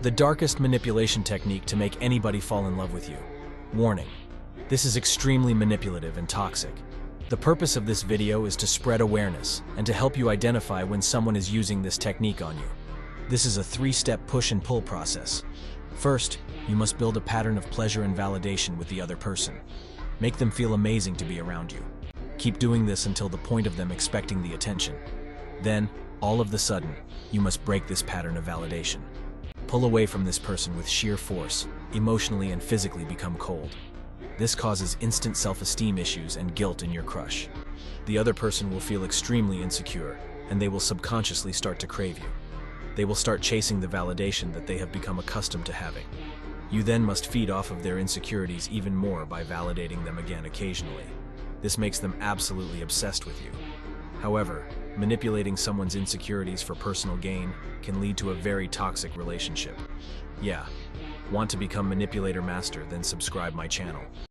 The darkest manipulation technique to make anybody fall in love with you. Warning: this is extremely manipulative and toxic. The purpose of this video is to spread awareness and to help you identify when someone is using this technique on you. This is a 3-step push and pull process. First, you must build a pattern of pleasure and validation with the other person. Make them feel amazing to be around you. Keep doing this until the point of them expecting the attention. Then, all of the sudden, you must break this pattern of validation. Pull away from this person with sheer force, emotionally and physically become cold. This causes instant self-esteem issues and guilt in your crush. The other person will feel extremely insecure, and they will subconsciously start to crave you. They will start chasing the validation that they have become accustomed to having. You then must feed off of their insecurities even more by validating them again occasionally. This makes them absolutely obsessed with you. However, manipulating someone's insecurities for personal gain can lead to a very toxic relationship. Yeah, want to become Manipulator Master? Then subscribe my channel.